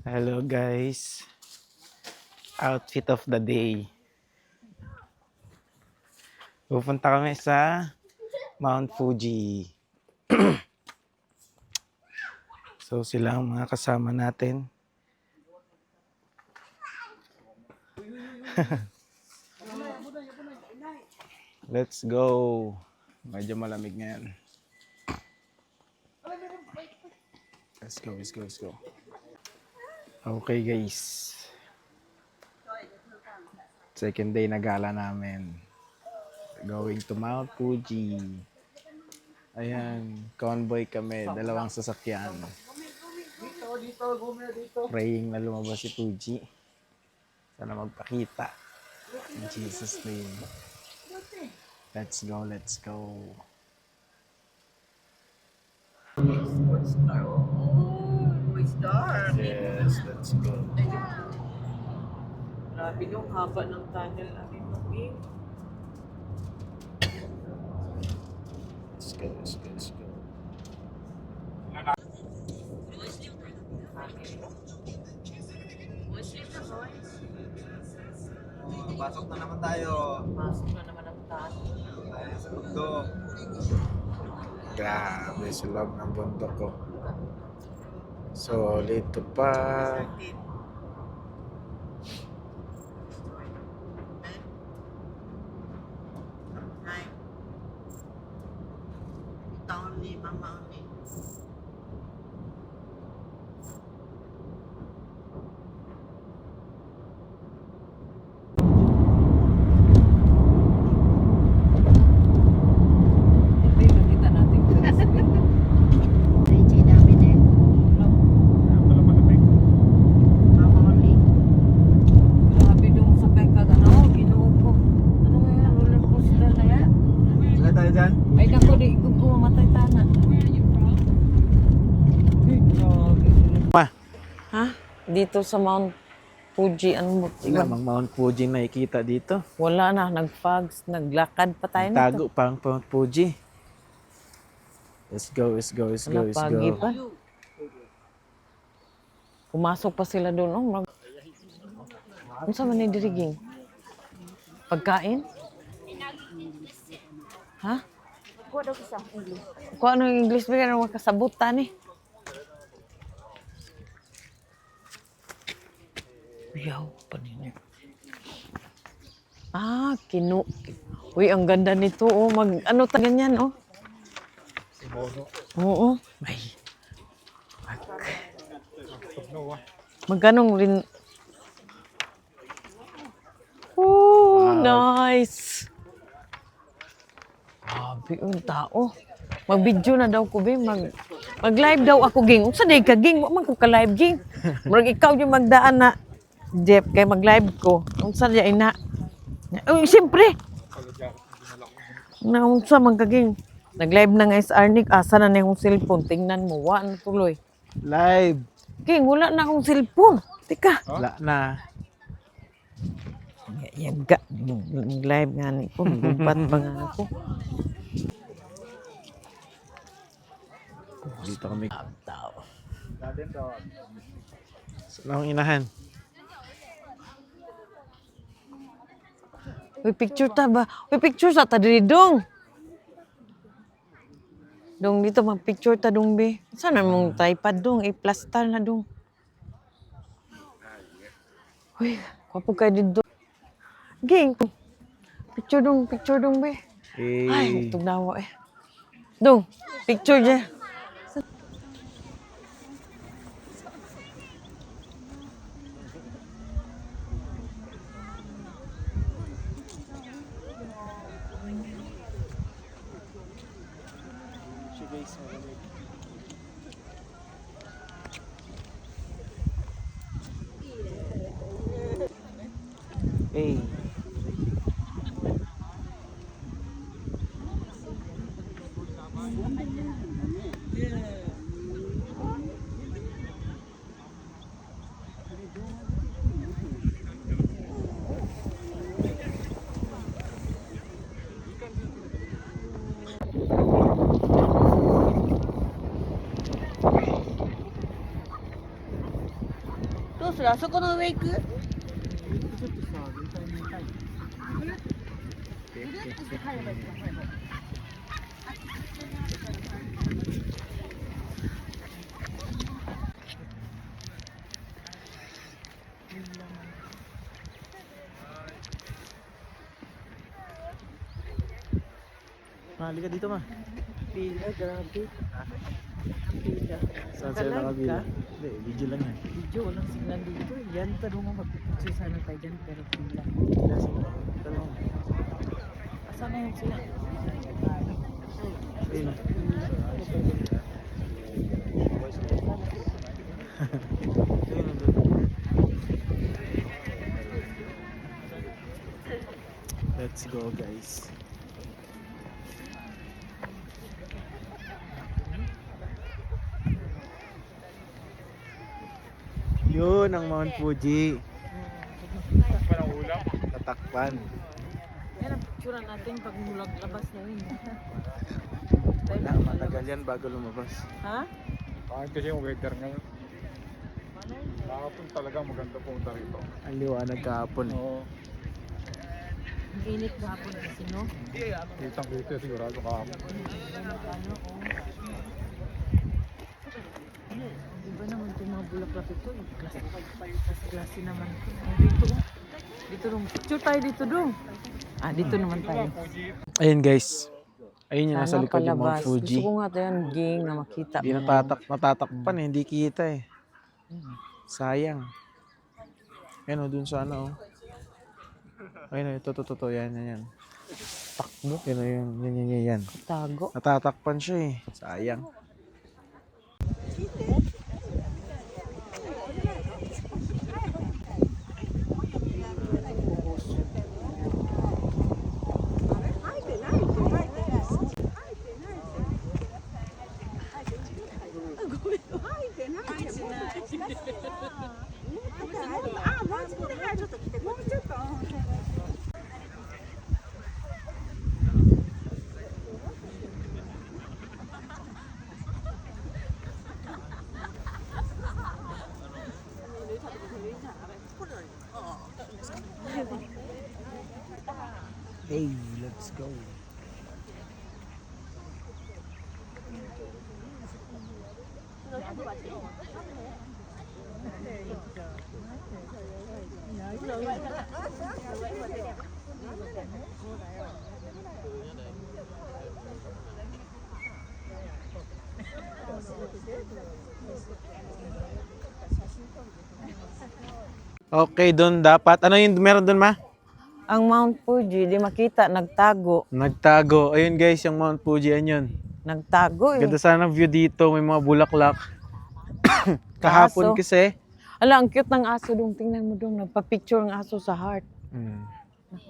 Hello guys, outfit of the day. Pupunta kami sa Mount Fuji. So sila ang mga kasama natin. Let's go. Medyo malamig ngayon. Let's go. Okay guys. Second day na gala namin. Going to Mount Fuji. Ayan, convoy kami, dalawang sasakyan. Praying na lumabas si Fuji. Sana magpakita. In Jesus' name. Let's go. It's dark. Yes, let's go. Grabe yung haba ng tunnel namin, mami. Let's go. Pasok na naman tayo. Masok na naman ang tunnel. Tayo sa bundok. Grabe sa loob ng bundok ko. Solid to pa. Taon ni Mama ni. Saan tayo dyan? Ay, naku, di ko mamatay tana. Pa, Ha? Dito sa Mount Fuji, ano mo? lamang Mount Fuji nakikita dito. Wala na, nag-fogs, naglakad pa tayo na. Tago pa ang Mount Fuji. Let's go. Pagi pa. Pumasok pa sila doon. Oh, ano sa man diriging? Pagkain? Ha? Kuha daw isang English. Kung ano yung English ba yan, makasabutan eh. Yaw, panini. Uy, ang ganda nito, oh. Ano ta ganyan, oh. Oo. Ay. Magkanong rin. Oh, nice. Grabe yung tao. Mag-video na daw ko, be. Mag-live daw ako, ging. Unsa day ka, ging? Wa man ko ka-live, ging. Murag ikaw yung magdaan na. Jeff, kay mag-live ko. Unsa diya ina? Uy, siyempre. Na unsa man ka, ging. Nag-live na nga is Arnick. Asa na yung cellphone? Tingnan mo. Wa na tuloy. Live. Ging, wala na akong cellphone. Tika. Wala na. Yaga. Live nga ni ko. Magumpat pa nga ako. Dito kami. Tao. Saan ang inahan? Uy, picture ta ba? Uy, picture sa ta diri dong. Dong dito mag-picture ta dong be. Sana mong tripod dong, i-plaster na dong. Uy, kwapo kay dito. Ging. Picture dong be. Ay, tugnawa eh. Dong, picture dyan. Hey. どうする？あそこの上行く？Halika dito ma. Pila, grabe. Pila. Saan sa'yo nakabila? Hindi, video lang yan. Video, walang signal dito. Yan, tanong mo magpipicture sana tayo dyan, pero pila. Talong. Asan na yun sila? Ayun. Let's go guys. Yun ang Mount Fuji. Tatakpan. Yan ang picture natin pag mulag labas na yun. Wala, matagal yan bago lumabas. Ha? Bakit kasi yung weather ngayon? Kahapon talaga maganda punta rito. Ang liwanag kahapon eh. Oo. Ang init gahapon kasi, no? Kitang dito sigurado kahapon. Iba naman itong mga bulaklak ito. Glassy naman ito. Dito, dito dong. Picture tayo dito dong. Ah, dito naman tayo. Ayun guys. Ayun yung nasa Sana likod yung Mount palabas. Fuji. Gusto ko nga ito yan, ging, na makita. Hindi natatakpan eh. Hindi kita eh. Sayang. Ayun o, dun sa ano o. Ayun o, ito. Yan. Takbo. Ayun o, yan. Tago. Natatakpan siya eh. Sayang. Hey, let's go. Okay, doon dapat. Ano yung meron doon ma? Ang Mount Fuji, di makita, nagtago. Nagtago. Ayun guys, yung Mount Fuji, yun. Nagtago eh. Ganda sana ng view dito. May mga bulaklak. Kahapon Aso. kasi. Ala, ang cute ng aso dong. Tingnan mo dong, nagpa-picture ng aso sa heart.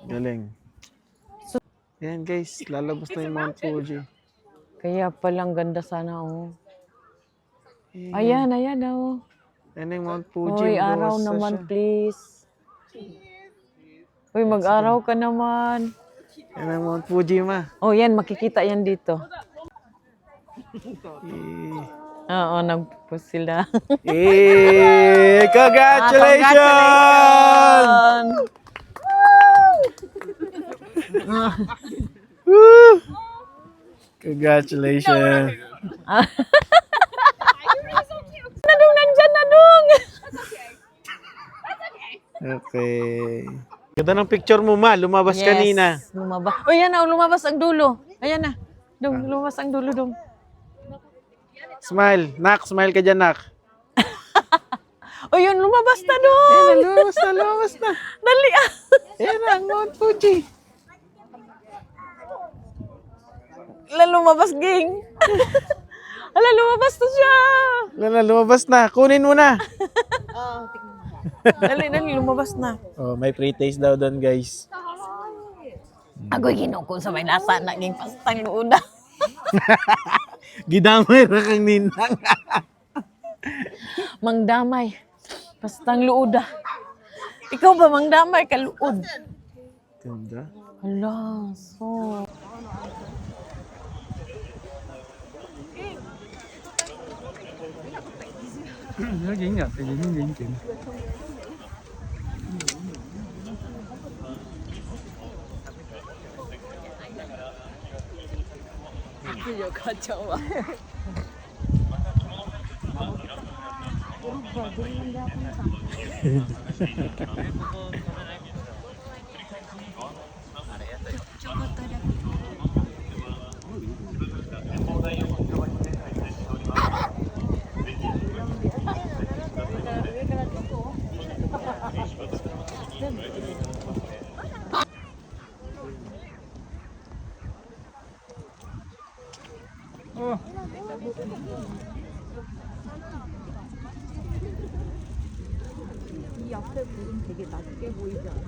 Galing. Yan guys, lalabas na yung Mount Fuji. Kaya palang ganda sana oh. Ayan oh. Yan yung Mount Fuji. Uy, araw Rosa naman siya. please. Uy, mag-araw ka naman. Yan ang Mount Fuji ma. Oh, yan, makikita yan dito. Eh. Oo, nagpo sila. Congratulations! Congratulations! Woo! Congratulations. Nadung, nandyan, nadung! Okay. Ganda ng picture mo ma, lumabas kanina. Lumabas. Oh, yan na, lumabas ang dulo. Ayan na. Dong, lumabas ang dulo, dong. Smile. Nak, smile ka dyan, nak. Oh, yun, lumabas na dong. Lumabas na. Dali ah. Yan ang Mount Fuji. Ala, lumabas, ging. Ala, lumabas na siya. Lumabas na. Kunin mo na. Dali, lumabas na. Oh, may pre-taste daw doon, guys. Agoy ginukon sa may lasa na ging pastang luuda. Gidamay ra kang ninang. Mangdamay. Pastang luuda. Ikaw ba mangdamay ka luod? Ganda. Hala, so. Nó diễn nhật thì diễn diễn chuyện. Oh. 이 앞에 불은 되게 낮게 보이지 않아?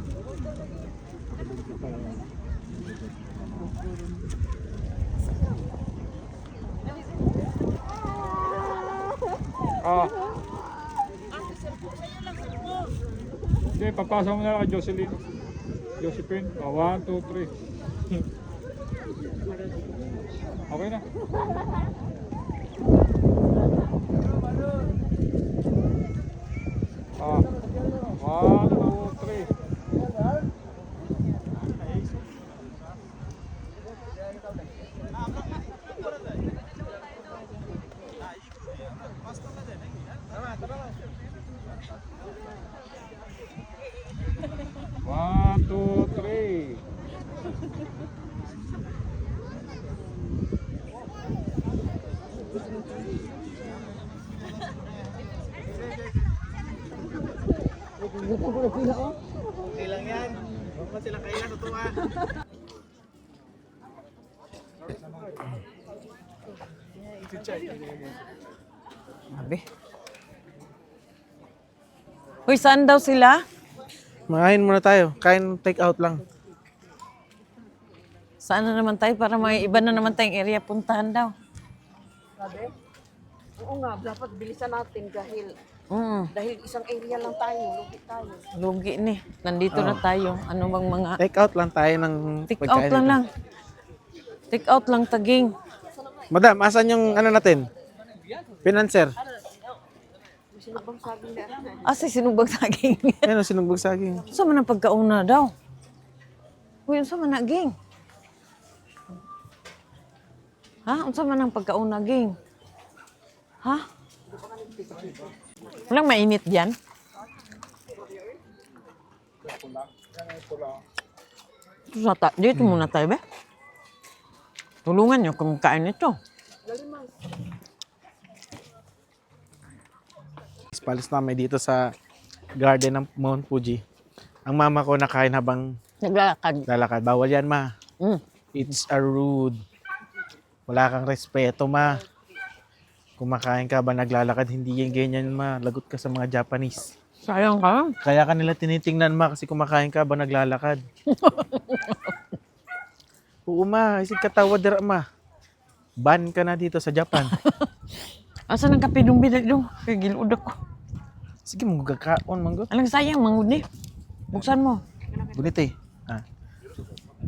Ah. Hindi, papasok mo na lang kay Jocelyn. Josephine. 1, 2, 3. Okay na. Ah. 1, 2, 3. One, two, three. Okay lang yan. Huwag mo sila kaya tutuwa. Sabi. Uy, saan daw sila? Makain muna tayo. Kain take out lang. Saan na naman tayo para may iba na naman tayong area puntahan daw. Sabi? Oo nga, dapat bilisan natin dahil Mm, isang area lang tayo, lugi tayo. lugi ni. Nandito na tayo. Ano bang mga... Take out lang tayo ng Take out pagkain lang dito. lang. Take out lang taging. Madam, asan yung ano natin? Financer. Sinubang saging na. Asa sinugbang saging. Ano, sinugbog saging. Sa man ang pagkauna daw. Uy, unsa man na ging? Ha? Unsa man ang pagkauna ging? Ha? Walang mainit diyan? Dito muna tayo, be. Tulungan niyo kung kain ito. Palis namin dito sa garden ng Mount Fuji. Ang mama ko nakain habang Naglalakad. lalakad. Bawal yan, ma. Mm. It's a rude. Wala kang respeto, ma. Kumakain ka ba naglalakad, hindi yan ganyan, ma. Lagot ka sa mga Japanese. Sayang ka. Kaya ka nila tinitingnan, ma, kasi kumakain ka ba naglalakad. Oo, ma. Isig katawa dira, ma. Ban ka na dito sa Japan. Asa nang kape dong bidag dong? Kay gilud ako. Sige, magkakaon, manggo. Alang sayang mangud ni. Buksan mo. Gunit eh. Ah.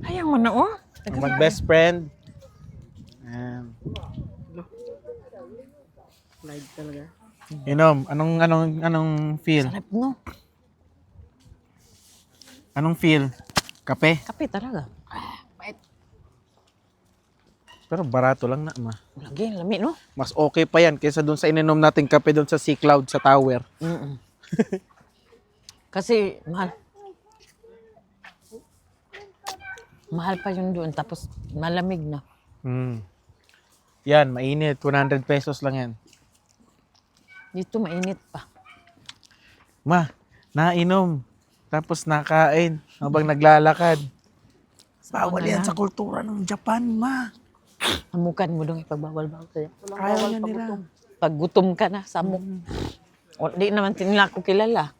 Sayang man na oh. Mag best friend. Ayan. Live talaga. Inom, anong feel? Sarap no. Anong feel? Kape? Kape talaga. Pero barato lang na, ma. Lagi lami no. Mas okay pa yan kaysa doon sa ininom nating kape doon sa Sea Cloud sa tower. Mm. Kasi mahal. Mahal pa yun doon tapos malamig na. Hmm. Yan, mainit. 100 pesos lang yan. Dito mainit pa. Ma, nainom. Tapos nakain habang naglalakad. Bawal yan sa kultura ng Japan, ma. Amukan mo dong ipagbawal-bawal sa'yo. Ayaw yan nila. Pag gutom ka na, samok. O, di naman nila ako kilala.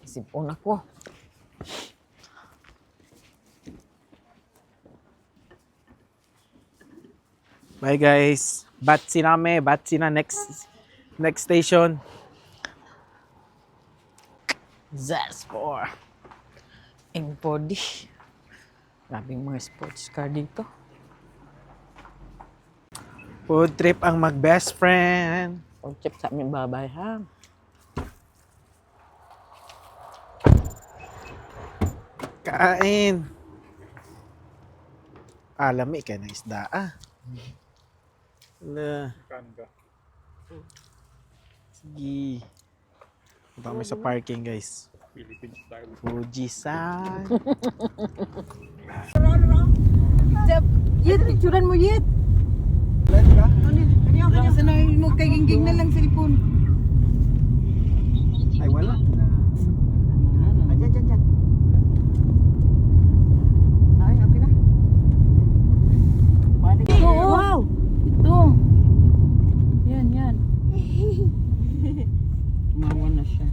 Isipon ako. Bye guys. Batsi name. Batsi na next station. Zaspor. Embody. Grabing mga sports car dito. Food trip ang mag-best friend. Food trip sa aming babay, ha? Kain. Alami kaya na isda Wala. Kanda. Sige. Punta kami sa parking, guys. Philippine style. Fujisan. Yit, picturean mo Yit. Kanya sana mo kay gingging na lang cellphone. Ay, wala. Diyan. Ay, okay na. Wow! Ito. Yan. Mawa na siya.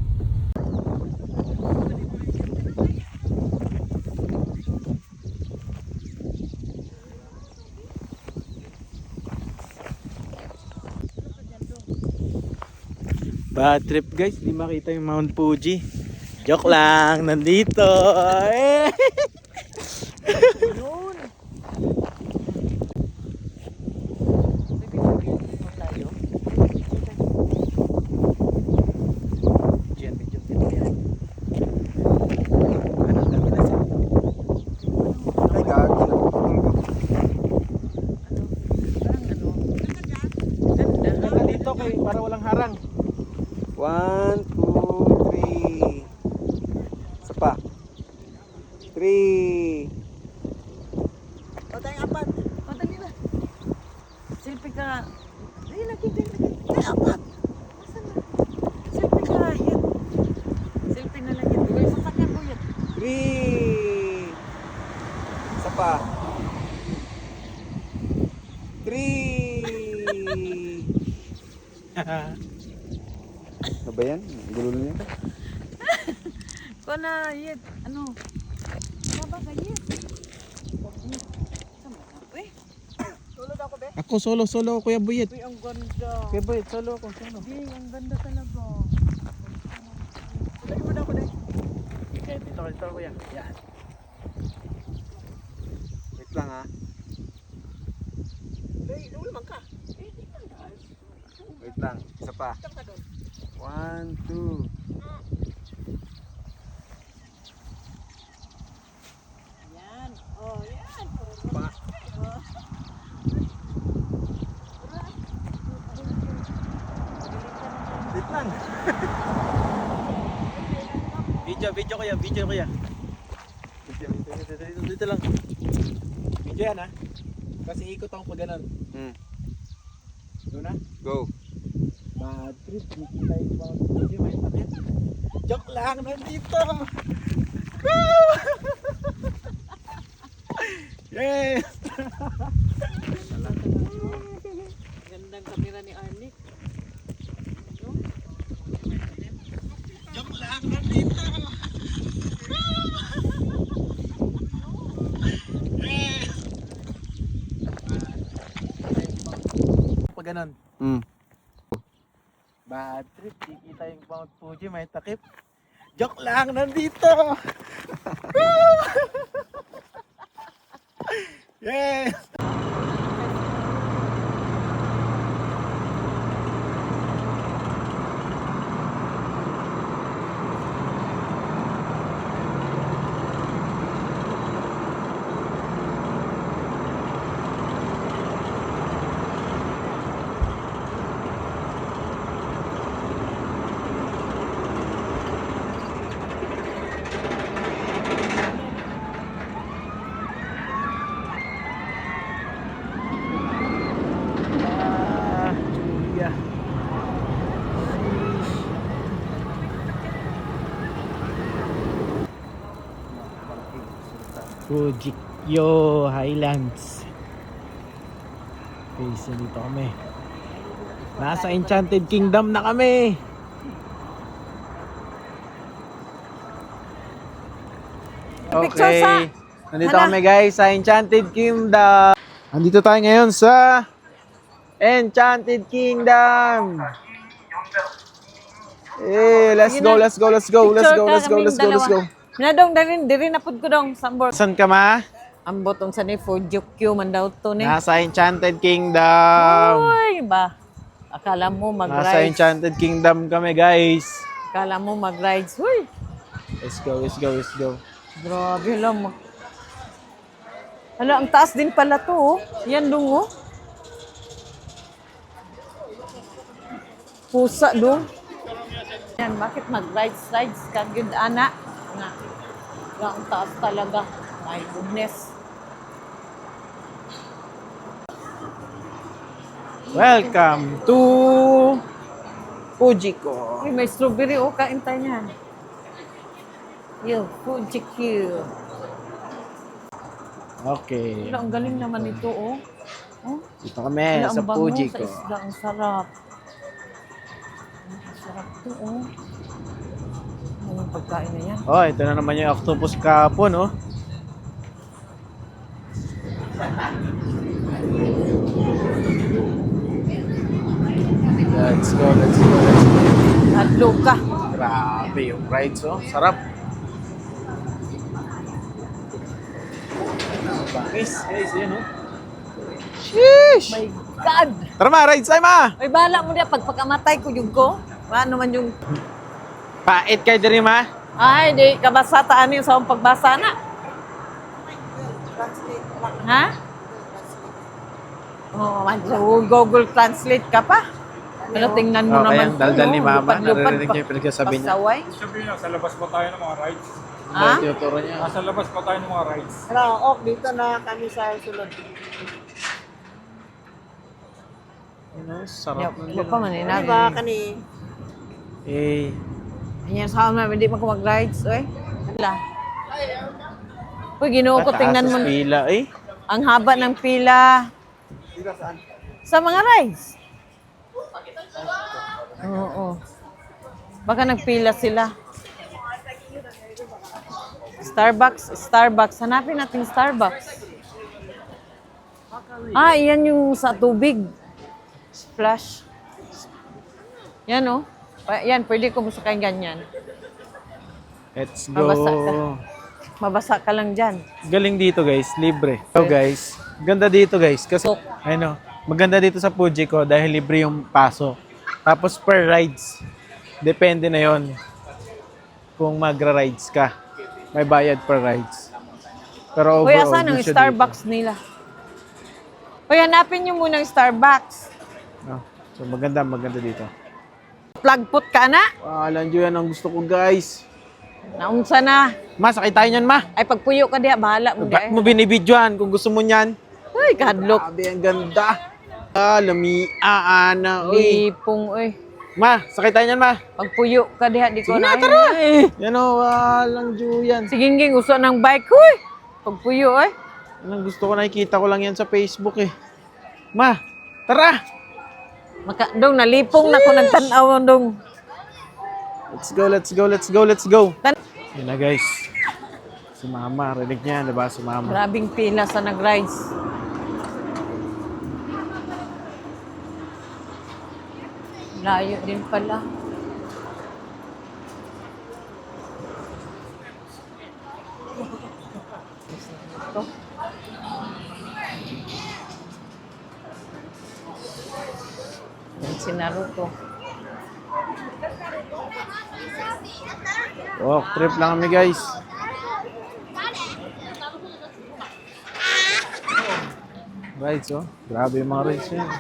Bad trip, guys. Di makita yung Mount Fuji. Joke lang. Nandito. Eh. Dito kay para walang harang. 1, 2, 3. Isa pa. 3. O tayo apat. O dali na. Selfie ka. Dali lagi. Ay, apat. Asan na? Selfie ka. Yan. Selfie na lang yan. Tuloy sa sakyan mo yan. 3. Isa pa. 3. Ano ba yan? Gulo na yan. Ko na, Yit. Ano? Ano ba ka, Yit? Uy. Tulog ako, be. Ako solo Kuya Buyet. Uy, ang ganda. Kuya Buyet solo ako. Uy, ang ganda talaga. Tulog mo na ako, dahil. Okay, dito Kuya. Yan. Wait lang ha. Uy, naman ka. Wait lang. Isa pa. Saan ka doon? 1, 2. Yan. Oh, yan. Pa. Wait lang. Video kuya. Dito lang. Video yan ha. Kasi ikot ako pag ganun. Doon na? Go. Bad trip, kikita yung Mount Fuji, may takit. Joke lang, nandito! Woo! Yes! Gandang kamera ni Arnick. Joke lang, nandito! Yes! Pag ganun. Bad trip, kikita yung Mount Fuji, may takip. Joke lang, nandito! Woo! Yes! Julia. Fujikyo Highlands. Okay, so dito kami. Nasa Enchanted Kingdom na kami. Picture sa... Okay. Nandito kami guys sa Enchanted Kingdom. Nandito tayo ngayon sa Enchanted Kingdom. Let's go. Minadong diri na pud ko dong sambor. Saan ka ma? Ambot unsa ni Fujikyo man daw to ni. Nasa Enchanted Kingdom. Uy, ba? Akala mo Nasa mag-rides. Enchanted Kingdom kami, guys. Akala mo mag-rides. Uy, Let's go, let's go, let's go. grabe lang. Hala, ang taas din pala to. Oh. Yan dong, oh. Pusa dong. Yan, bakit mag-rides ka? Good, ana. Nga. Nga, ang taas talaga. My goodness. Welcome to Fujiko. Uy, may strawberry. Oh, kain tayo niyan. Yo, Fujikyo. Okay. Wala, ang galing naman ito, oh. Oh, Dito kami wala, sa ang bango Fujiko. sa isda. Ang sarap. Ang sarap to, oh. Anong pagkain na yan? Oh, ito na naman yung octopus kapon, oh. Let's go, let's go, let's go. Hadlo ka. Grabe yung rides, oh. Sarap. Bangis, guys, yun, oh. Sheesh! My God! Tara ma, rides tayo ma! Ay, bahala mo niya. Pagpakamatay ko yung ko. Ano man yung... Pait kayo din, ma. Ay, di kabasa taan yung sa akong pagbasa na. Ha? Oo, oh, Google Translate ka pa. Ano, tingnan mo Okay, naman. ang daldal ni mama. Lupad-lupad Narinig niyo yung pinagsasabi niya. Pasaway. Sabihin niya, sa labas pa tayo ng mga rides. Ha? Tinuturo niya. Nasa labas pa tayo ng mga rides. Pero, dito na kami sa sunod. You know, sarap Yup, ng iba pa man eh. Di ba, kani? Eh, Ayan, sa amin, hindi man ko mag-rides. Uy, hala. Uy, ginoo ko, mataas tingnan mo. ang pila, eh. Ang haba ng pila. Sa mga rides. Oo. Baka nagpila sila. Starbucks. Hanapin natin Starbucks. Ah, yan yung sa tubig. Splash. Yan, oh. Yan, pwede ko musakain ganyan. Let's go. Mabasa ka. Mabasa ka lang dyan. Galing dito, guys. Libre. So, guys, ganda dito, guys. Kasi, ano, maganda dito sa Fujiko dahil libre yung paso. Tapos, per rides. Depende na yon kung magra-rides ka. May bayad per rides. Pero Uy, overall, asan ang good siya Starbucks nila? Uy, hanapin nyo muna ang Starbucks. dito. Oh, so, maganda dito. Plugpot ka na? Alam nyo yan ang gusto ko, guys. Naunsa na. Ma, sakay tayo niyan, ma. Ay, pagpuyo ka diha, bahala mo Ba't diha. mo binibidyoan kung gusto mo niyan? Uy, kahadlok. Grabe, ang ganda. Ana. Uy. Lipong, uy. Ma, sakay tayo niyan, ma. Pagpuyo ka diha, di ko Sige na. na, tara. Yan o, walang yan. Sige, ging, uso ng bike, uy. Pagpuyo, uy. Anong gusto ko, nakikita ko lang yan sa Facebook eh. Ma, tara! Dong, nalipong na ko nagtanaw, dong. Let's go. Yun na guys. Si mama, rinig niya, diba? Si mama. Grabing pila sa nag-rides. Layo din pala. Ito. Yan si Naruto. Walk trip lang kami guys. Rides oh. Grabe yung mga rides na yan.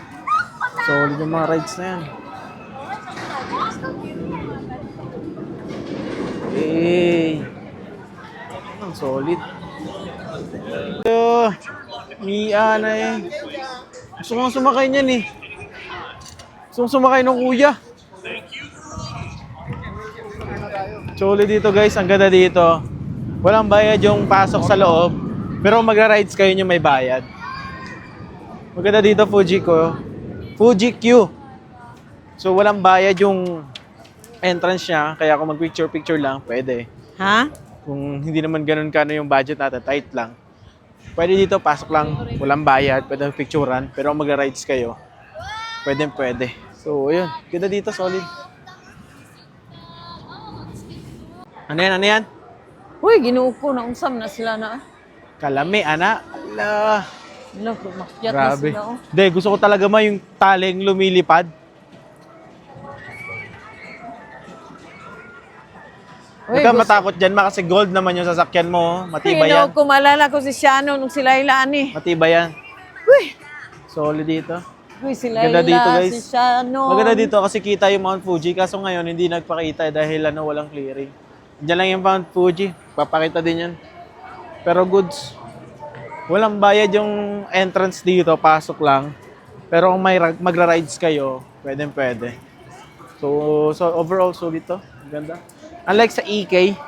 Solid yung mga rides na yan. Hey! Ang solid. Ito, Mia na eh. Gusto kong sumakay niyan eh. Gusto kong sumakay ng kuya. Solid dito guys, ang ganda dito. Walang bayad yung pasok sa loob. Pero magra-rides kayo nyo may bayad. Maganda dito Fujiko. Fuji-Q. So walang bayad yung entrance niya. Kaya kung mag-picture lang, pwede. Ha? Kung hindi naman ganun kano yung budget natin, tight lang. Pwede dito, pasok lang, walang bayad, pwede picturean. Pero kung magra-rides kayo, pwede. So yun, ganda dito, solid. Ano yan? Uy, ginoo ko, naungsam na sila na. Kalami, ana. Ala. Wala, makyat na Grabe. sila, oh. Hindi, gusto ko talaga yung taling lumilipad. Uy, Huwag ka gusto- matakot dyan, kasi gold naman yung sasakyan mo. Oh. Matibay Ay, yan. no, kung maalala ko si Shano nung sila ilaan eh. Matibay yan. Uy! Solid dito. Uy, sila Ganda dito, ila, guys. si Shano. Maganda dito kasi kita yung Mount Fuji. Kaso ngayon, hindi nagpakita dahil walang clearing. Diyan lang yung Mount Fuji. Papakita din yan. Pero goods. Walang bayad yung entrance dito. Pasok lang. Pero kung may magra-rides kayo, pwede. So overall, solid to. Ganda. Unlike sa EK,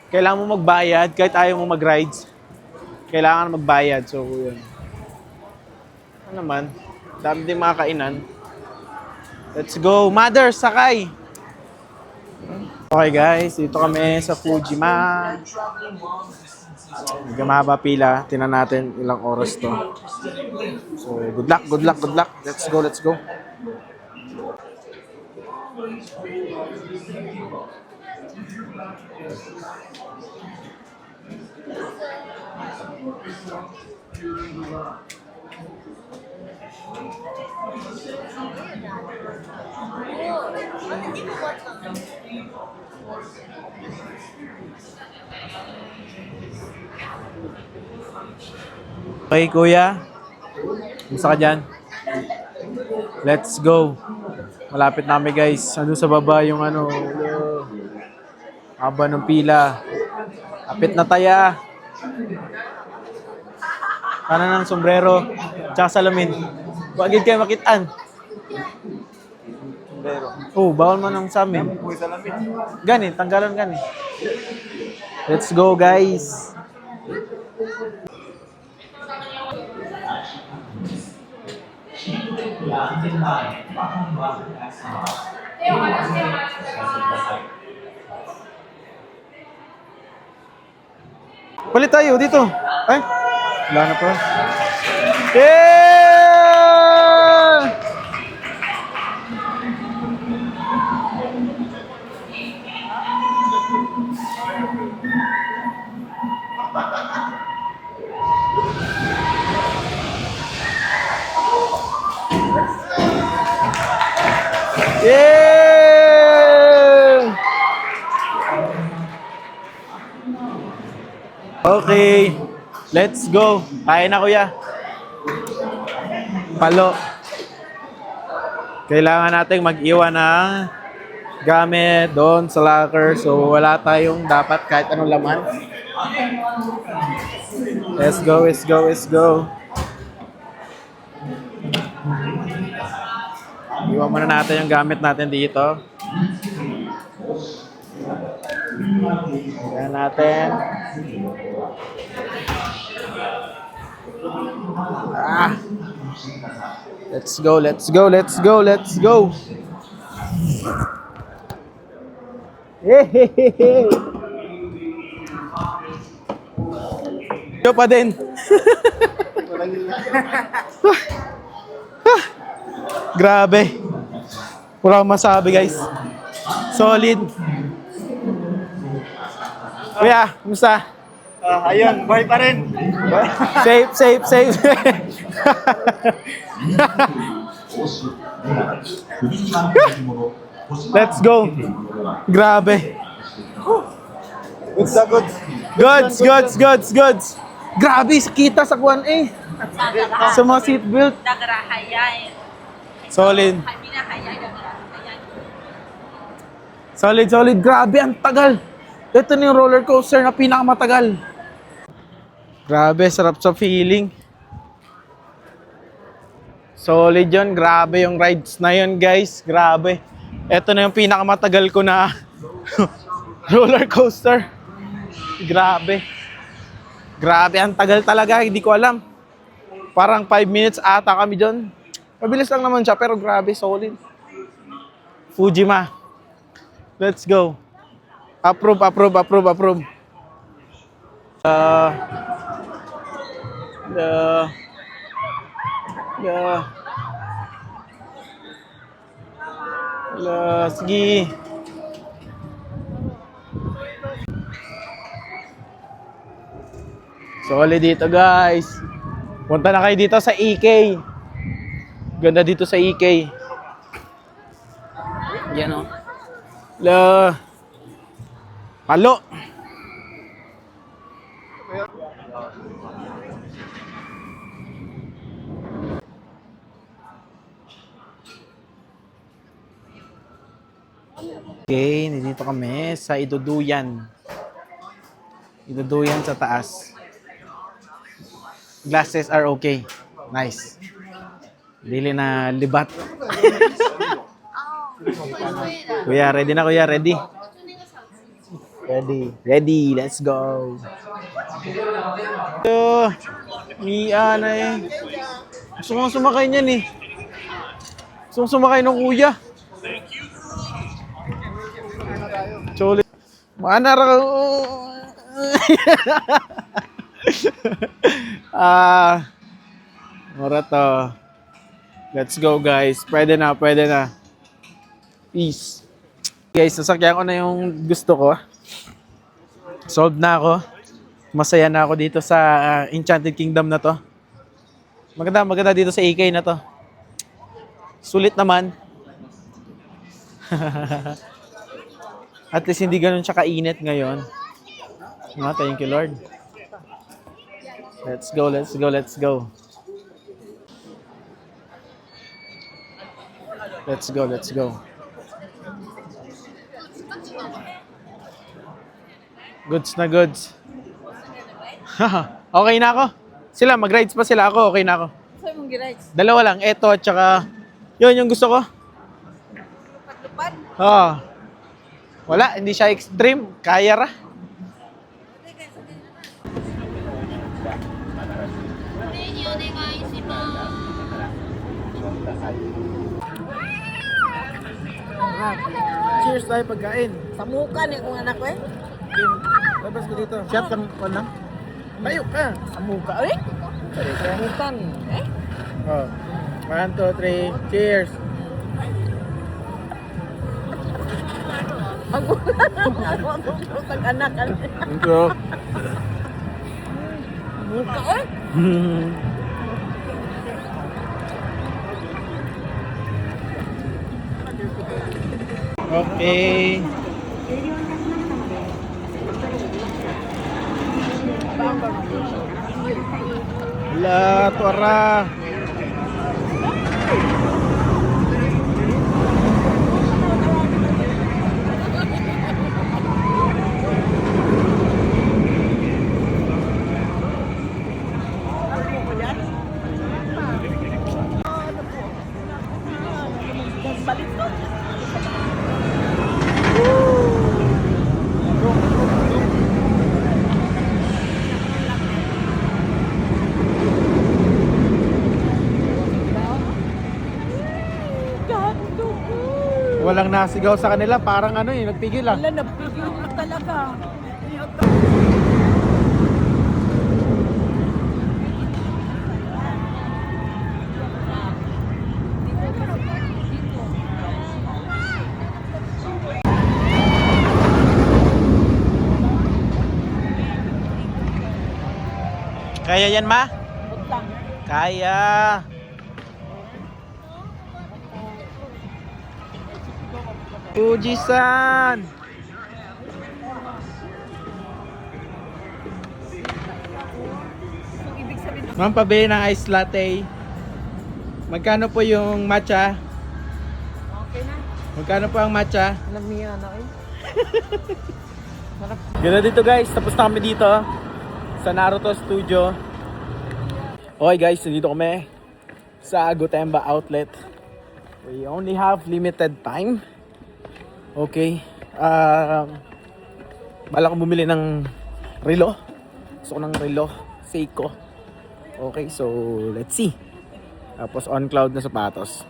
kailangan mo magbayad kahit ayaw mo mag-rides. Kailangan magbayad. So, yun. Ano naman? Dami din mga kainan. Let's go. Mother, sakay! Okay guys, dito kami sa Fujima. Medyo mahaba pila. Tingnan natin ilang oras to. So, good luck. Let's go. Okay, kuya. Gusto ka dyan? Let's go. Malapit na kami, guys. Ano sa baba yung haba ng pila. Kapit na taya. Kanan ng sombrero. Tsaka salamin. Wagid kayo makitaan. Oh, bawal man ang sa amin. Gani, tanggalan gani. Let's go, guys. Palit tayo dito. Ay, wala na pa. Yeah! Yeah! Okay, let's go. Kain na, kuya. Palo. Kailangan nating mag-iwan ng gamit doon sa locker. So, wala tayong dapat kahit anong laman. Let's go. Iwan muna natin yung gamit natin dito. Ayan natin. Let's go. Hehehe. Yo pa din. Grabe. Wala akong masabi, guys. Solid. Kuya, kumusta? Ayun, buhay pa rin. Safe. Let's go. Grabe. Goods. Grabe, kita sa kuwan eh. Sa mga seatbelt. Solid. Grabe, ang tagal. Ito na yung roller coaster na pinakamatagal. Grabe, sarap sa feeling. Solid yun. Grabe yung rides na yun, guys. Grabe. Ito na yung pinakamatagal ko na roller coaster. Grabe. Ang tagal talaga. Hindi ko alam. Parang 5 minutes ata kami dyan. Mabilis lang naman siya, pero grabe, solid. Fujima. Let's go. Approve. Sige. Solid dito guys. Punta na kayo dito sa EK. Ganda dito sa EK. Yan o. Palo. Okay, nandito kami sa Iduduyan. Iduduyan sa taas. Glasses are okay. Nice. Dili na libat. Kuya, ready na kuya, ready? Ready, let's go. Ito, Mia na eh. Gusto kong sumakay niyan eh. Gusto kong sumakay ng kuya. Chole. Manara ka. Mura to. Let's go guys. Pwede na, pwede na. Peace. Guys, nasakyan ko na yung gusto ko. Solved na ako. Masaya na ako dito sa Enchanted Kingdom na to. Maganda, maganda dito sa EK na to. Sulit naman. At least hindi ganun siya kainit ngayon. Thank you Lord. Let's go, let's go, let's go. Let's go, let's go. Goods na goods. Okay na ako. Sila, mag-rides pa sila ako. Okay na ako. Saan mong girides? Dalawa lang. Eto, tsaka yun yung gusto ko. Lupad-lupad? Oo. Wala, hindi siya extreme. Kaya ra. Cheers tayo pagkain. Samukan eh kung anak ko eh. Labas ko dito. Shot kang ano? Tayo ka. Samuka eh? Samukan eh? Oh. 1, 2, 3. Cheers. Ako anak ka. Thank you. Samuka eh? Okay. La tuara. Walang nasigaw sa kanila, parang ano eh, nagpigil ah. Wala, napigil na talaga. Kaya yan ma? Kaya. Fuji-san. Ma'am, pabili ng ice latte. Magkano po yung matcha? Okay na. Magkano po ang matcha? Alam niya na eh. Ganda dito guys, tapos na kami dito sa Naruto Studio. Okay guys, nandito kami sa Gotemba Outlet. We only have limited time. Okay. Bala kong bumili ng relo. Gusto ko ng relo, Seiko. Okay, so let's see. Tapos on cloud na sapatos.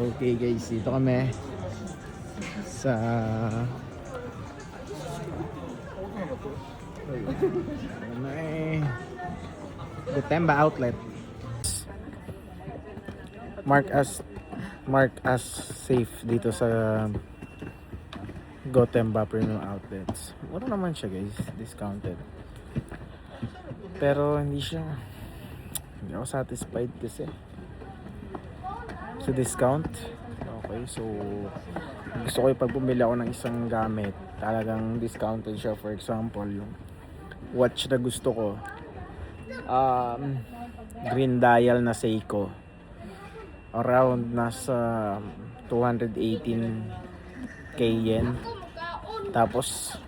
Okay guys, dito kami sa Gotemba Outlet. Mark as safe dito sa Gotemba Premium Outlets. Mura naman siya guys, discounted. Pero hindi ako satisfied kasi sa discount. Okay, so gusto ko pag bumili ako ng isang gamit, talagang discounted siya. For example, yung watch na gusto ko, green dial na Seiko, around nasa 218k yen, tapos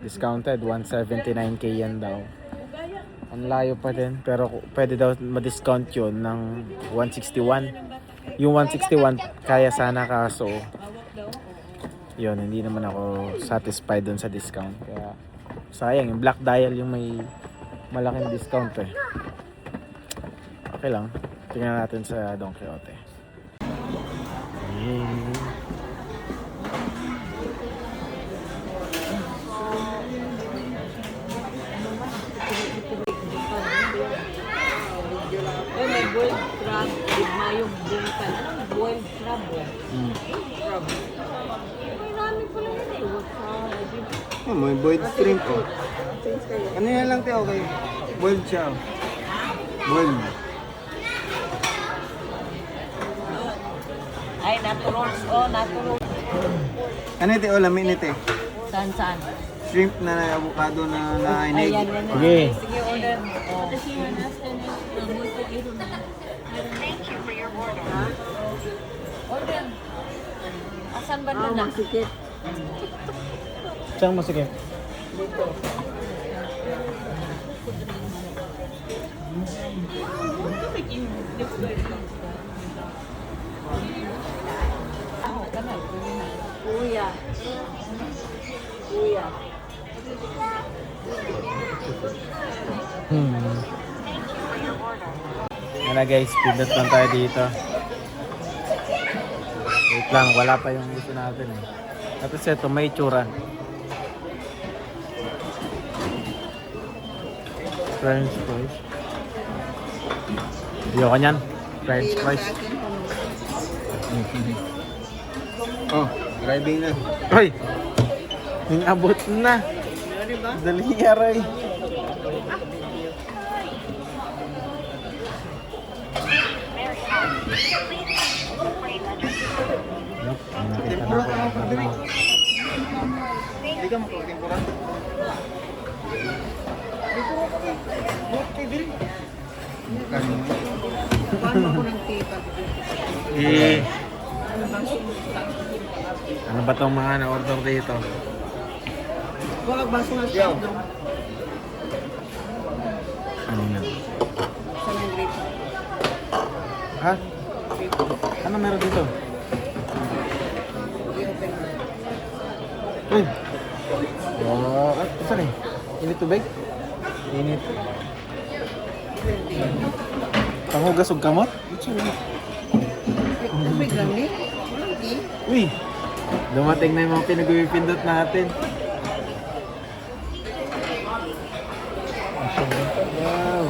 discounted 179k yen daw. Ang layo pa din, pero pwede daw ma-discount yun ng 161. Yung 161 kaya sana, kaso yun, hindi naman ako satisfied dun sa discount, kaya sayang. Yung black dial yung may malaking discount eh. Okay lang, tingnan natin sa Don Quijote. Ay, may boiled crab with mayong bungkan. Anong boiled crab eh? Crab. Ay, namin pala yun eh. What crab? Oh, may boiled shrimp oh. Ano yan lang tayo okay? Boiled siya. Oh. Boiled. Ay, naturals. Oh, naturals. Ano ito? Oh, lamin ito. Saan, saan? Shrimp na avocado na Ayan, inig. yan. Sige. Sige, order. Oh. Order. Asan ba na na? Saan masikip? Kuya. Kuya. Yan na guys, pindot lang tayo dito. Wait lang, wala pa yung gusto natin eh. Tapos ito, may itsura. French fries. Ayoko nyan. French fries. Oh, driving na. Hoy! Abot na. Dali aray. Tempura ka ako diri. Hindi ka makapag-tempura. Ano ba tong mga na-order dito? Wag baso na siya. Ano yan? Ha? Ano meron dito? Uy! Oh, saan eh? Init tubig? Init. Panghugas og kamot? Tubig lang ni. Uy! Dumating na yung mga pinag-pindot natin. Wow!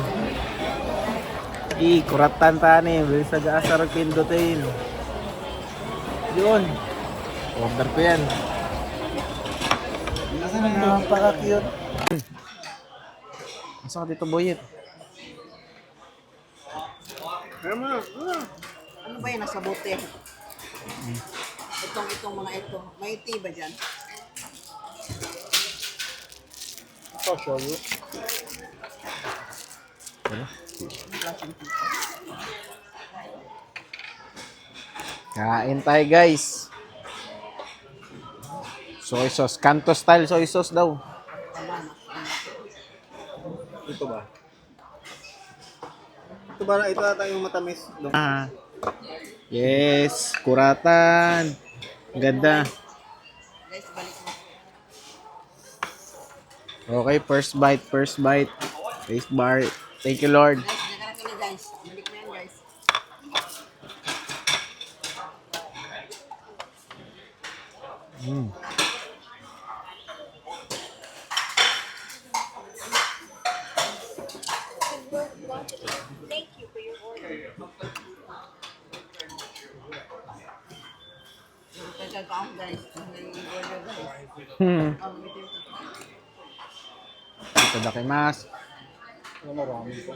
Kuratan tani. Bilis sa gaasar pindutin. Yun! Order ko yan. Napaka-cute. Asa ka dito, Boyet? Ano ba yan nasa bote? Itong mga ito. May tea ba dyan? I'll show you. Kain tayo guys. Soy sauce. Kanto style soy sauce daw. Ito ba? Ito ata yung matamis. Ah. Yes. Kuratan. Ganda. Guys, balik mo. Okay, first bite, first bite. Taste bar. Thank you, Lord. Guys, nagkaroon ka na guys. Balik mo yan guys. pa ako guys. Nag-order guys. Itadakimasu. Ano marami po.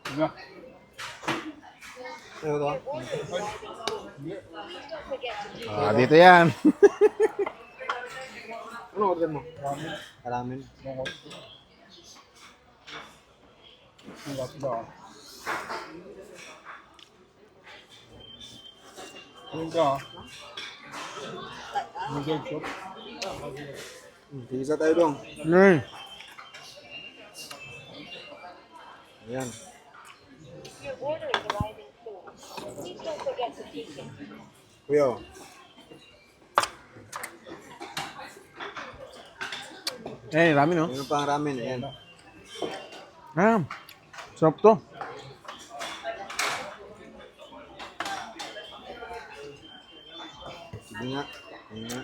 Nga. Ano to? Ah, dito yan. Ano order mo? Ramen. Ramen. Mga ang lasda. Yung ka. Noodle shop. Isa tayo dong. Nay. Ayan. Kuya. Eh, rami no? Meron pa ang ramen. Ayan. Ah, sarap to. Sige nga. Sige nga.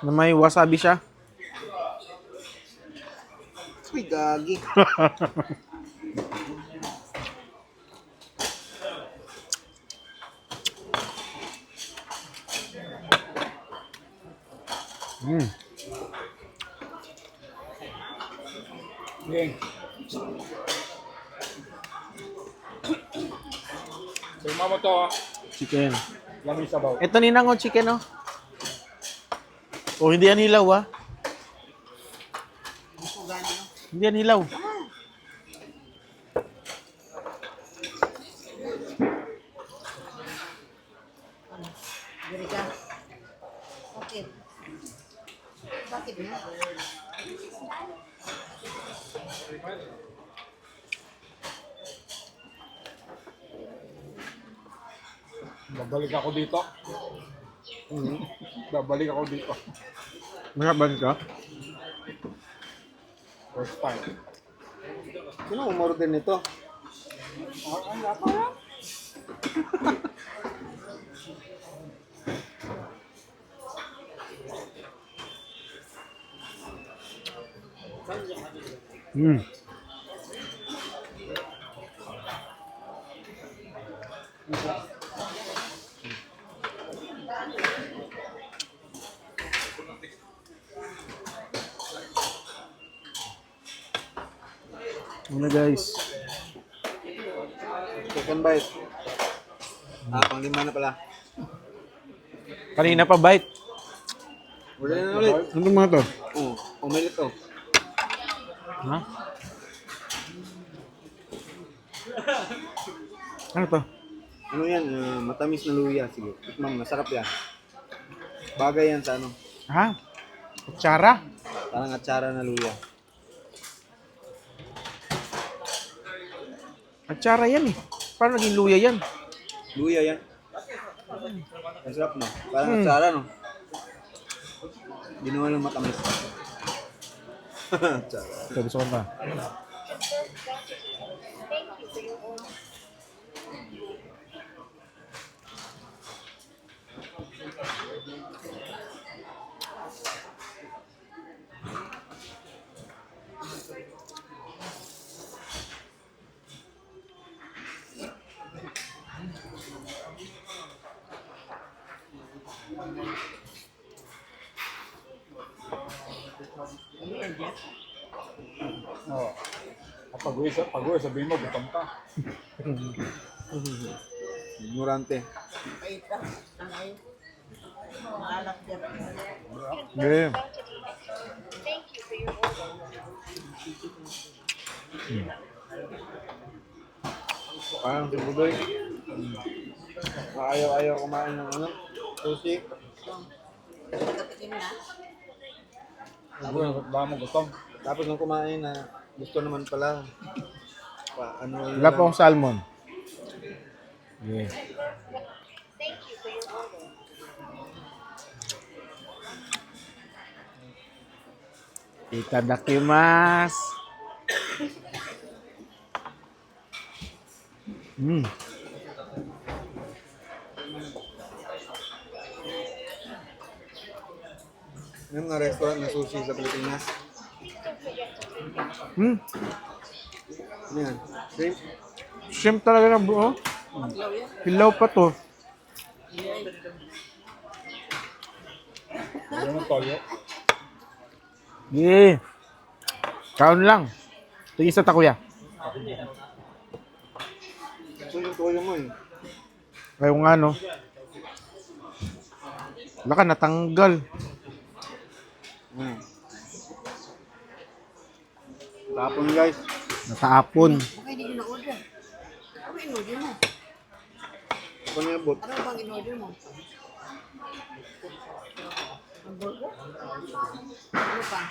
Na may wasabi siya. Uy, gagi. Mm. Gang. So, mama to ah. Chicken. Lamig sabaw. Ito ninang o chicken oh. Oh, hindi yan hilaw ah. Hindi yan hilaw. Diri ka. Bakit? Bakit nga? Babalik ako dito. Babalik ako dito. Nakaban ka? First time. Sino umorder nito? Mm. Ano guys? Second bite. Pang-lima na pala. Kanina pa bite. Order na ulit. Ano mga to? Oo, umilit to. Ha? Ano to? Ano yan? Matamis na luya. Sige, tikman mo. Masarap yan. Bagay yan sa ano. Ha? Kutsara? Parang atsara na luya. Kutsara yan eh. Paano naging luya yan? Luya yan. Masarap no? Parang atsara no? Ginawa lang matamis. Atsara. Ito, gusto ko pa. Oo. Pag-uwi, sabihin mo, butang ka. Ignorante. Paita. Tangay. Alak dyan. Yeah. Parang si Budoy. Ayaw kumain ng ano. Sushi. Katikim na. Wala mo gutom. Tapos nung kumain na gusto naman pala. Ano Wala pa akong salmon. Yeah. Itadakimasu. Mm. Yung mga restaurant na sushi sa Pilipinas. Mm. Ano yan? Shrimp? Shrimp talaga ng buo. Hilaw pa to. Ano ng toyo? Yeah. Kaon lang. Tingin sa takuya. Ito yung toyo mo eh. Ayaw nga no. Wala ka natanggal. Tapon guys. Nataapon. Bakit hindi ko na-order? Ano in-order mo? Ako niya bot. Ano bang in-order mo? Hamburger? Ano pa?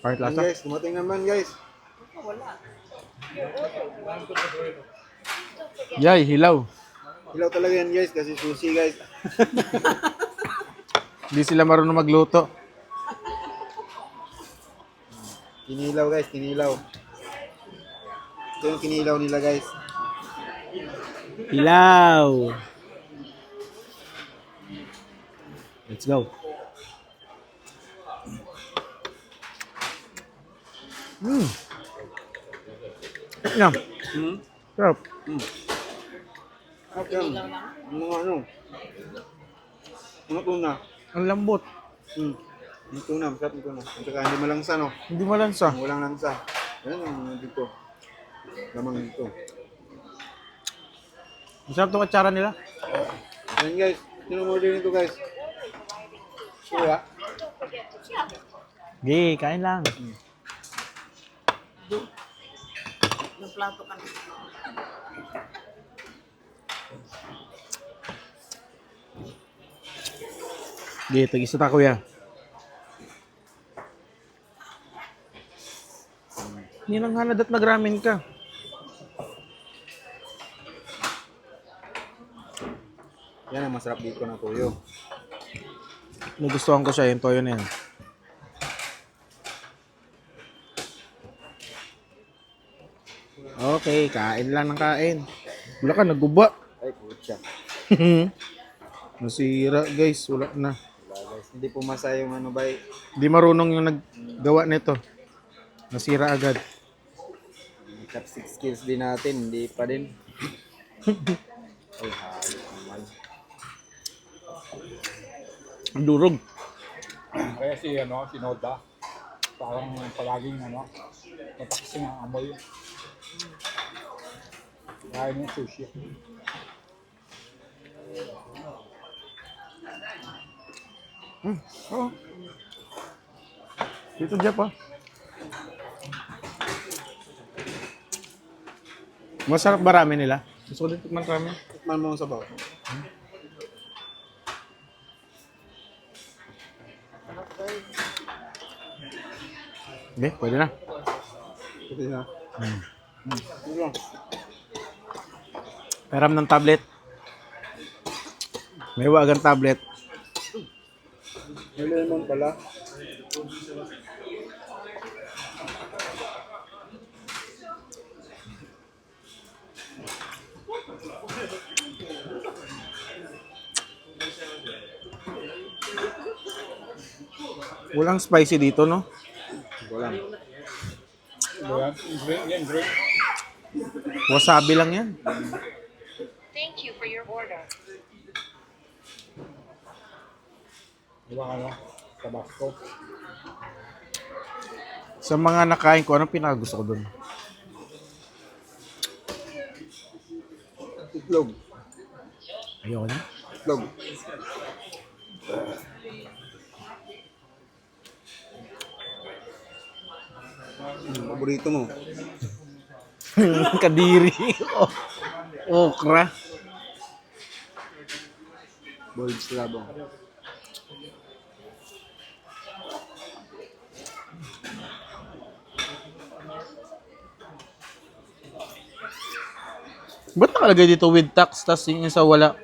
Kahit Yan lasa. guys, dumating naman guys. Wala. Yay, hilaw. Hilaw talaga yan guys kasi sushi guys. Hindi sila marunong magluto. Kinilaw guys, kinilaw. Ito yung kinilaw nila guys. Hilaw. Let's go. Mm. Yan. Sarap. Yan. Mga ano. Mga tuna. Ang lambot. Yung tuna, masarap yung tuna. At saka hindi malangsa no. Hindi malansa. Walang langsa. Yan yung mga dito. Lamang dito. Masarap itong atsara nila. Yan guys, sinumorder nito guys. Kuya. Gi, kain lang. Yung plato ka na. Gi, tag-isa ta kuya. Ninanghanad at nagramin ka. Yan ang masarap dito na tuyo. Nagustuhan ko siya, yung toyo na yan. Okay, kain lang ng kain. Wala ka, naguba. Ay, putya. Nasira guys, wala na. Wala guys, hindi pumasa yung ano ba. Di marunong yung naggawa nito. Nasira agad. Chopstick skills din natin, hindi pa din. Ay, hayop naman. Ang durog. Kaya si Noda, parang palaging matakasing ang amoy. Kaya yung sushi. Oo. Dito Jeff ah. Masarap ba ramen nila? Gusto ko din tikman ramen. Tikman mo ang sabaw. Hindi, pwede na. Pwede na. Ano lang? Peram ng tablet. May wagang tablet. May lemon pala. Walang spicy dito, no? Wala. Yan, drink yan, drink. Wasabi lang yan. Thank you for your order. Diba Tabasco. Sa mga nakain ko, anong pinakagusto ko dun? Itlog. Ayoko na. Itlog. Paborito mo. Kadiri. Okra. Boiled slabong. Ba't nakalagay dito with tax, tas yung isa wala?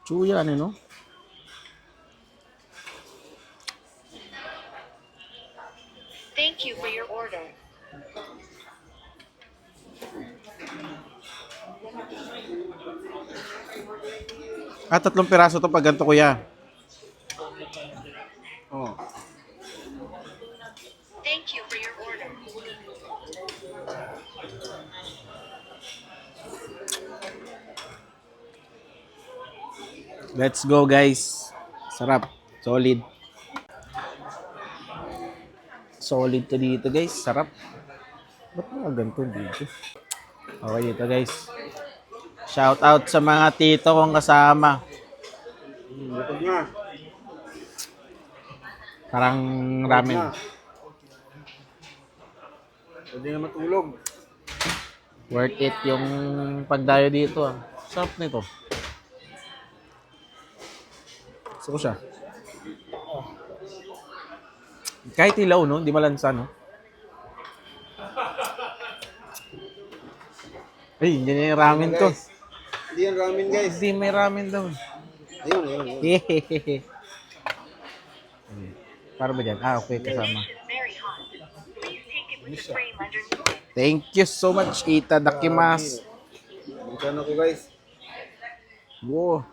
Chuya, ano, no? Thank you for your order. Ah, 3 piraso to pag ganito, kuya. Oh. Thank you for your order. Let's go, guys. Sarap. Solid. Solid to dito, guys. Sarap. Ba't mga ganito dito? Okay dito, guys. Shout out sa mga tito kong kasama. Bukod nga. Parang ramen. Pwede na matulog. Worth it yung pagdayo dito. Ah. Sarap nito. Gusto ko siya. Kahit ilaw, no? Di malansa, no? Ay, hindi yung ramen ko. Hindi yan ramen, guys. Hindi, may ramen daw. Ayun. Hehehehe. Para ba dyan? Ah, okay, The kasama. dish is very hot. Please take it with the frame underneath it. Thank you so much, Ita Dakimas. Magkano ko, guys? Wow.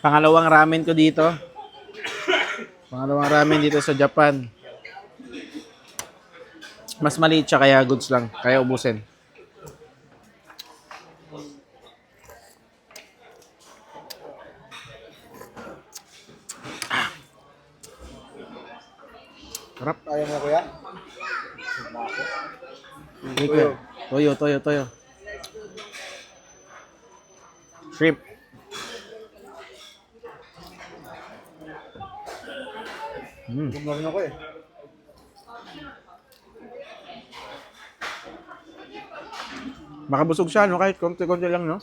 Pangalawang ramen ko dito. Pangalawang ramen dito sa Japan. Mas maliit siya kaya goods lang. Kaya ubusin. Sarap. Kaya mo, kuya? Hindi ko. Toyo. Shrimp. Gutom na rin ako eh. Makabusog siya, no? Kahit konti-konti lang, no?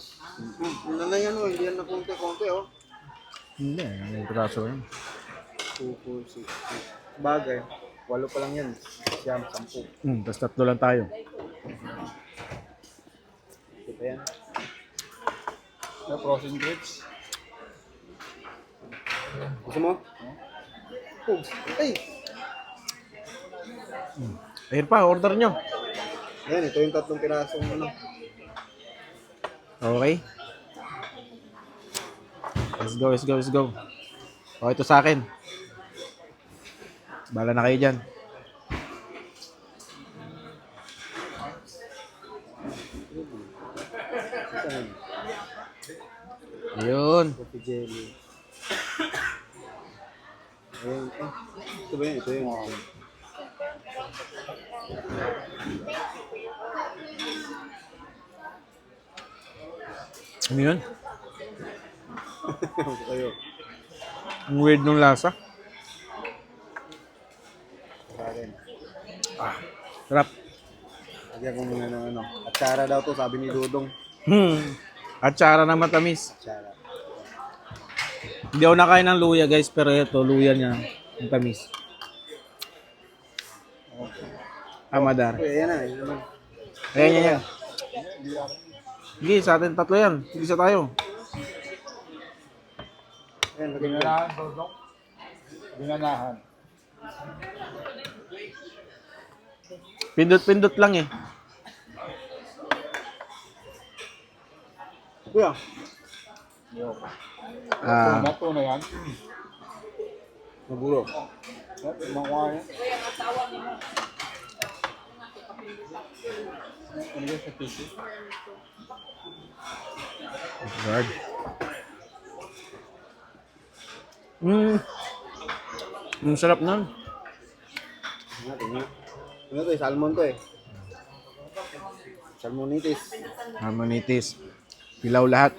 Yun na yan, hindi yan na konti-konti, oh. Hindi, ang piraso yun. 2, 4, 6. Bagay. 8 pa lang yan. Siyam, 10. Tapos 3 lang tayo. Ito pa yan. The frozen grapes. Gusto mo? Oh, ay! Ayun pa, order nyo. Ayan, ito yung 3 pirasong ano. Okay. Let's go. O, ito sa akin. Bala na kayo dyan. Saan? Yun. Coffee jelly. Ayan. Ah, ito ba yun? Ito yun. Ano yun? Ito kayo. Ang weird nung lasa. Sa akin. Sarap. Lagyan ko muna ng ano. Atsara daw to, sabi ni Dudong. At tsara na matamis. Atsara. Hindi ako nakain ng luya, guys. Pero ito, luya niya. Ang tamis. Amadar. Uy, ayan na. Ayan naman. Ayan yan. Sige, sa atin 3 yan. Isa tayo. Ayan, lagyan ko. Binanahan, Dodong. Binanahan. Pindot-pindot lang eh. Kuya. Ah, Nato na yan. Naburo. Makuha yan. Ano yan sa tissue? God. Ang sarap nun. Tingnan. Ano to eh? Salmon to eh. Salmonitis. Harmonitis. Pilaw lahat.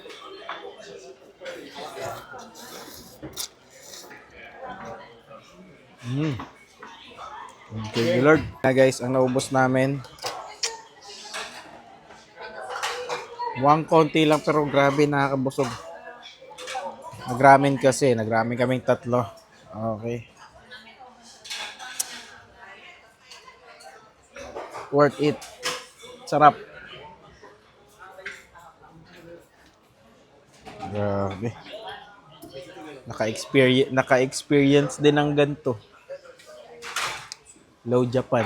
Thank you, Lord. Guys, ang naubos namin. Mukhang konti lang pero grabe nakakabusog. Nagramen kasi. Nagramen kaming 3. Okay. Worth it. Sarap. Grabe. Naka-experience din ng ganito. Low Japan.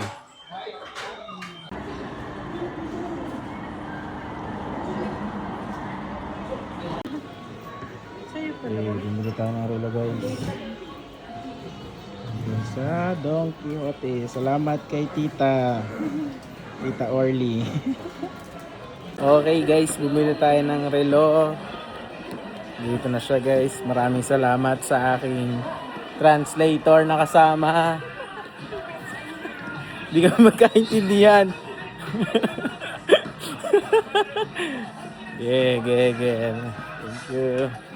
Bumili tayo ng relo guys. Sa Don Quixote. Salamat kay Tita Orly. Okay guys, bumili tayo ng relo. Dito na siya guys. Maraming salamat sa aking translator na kasama. Hindi ka magkaintindihan. Yeah. Thank you.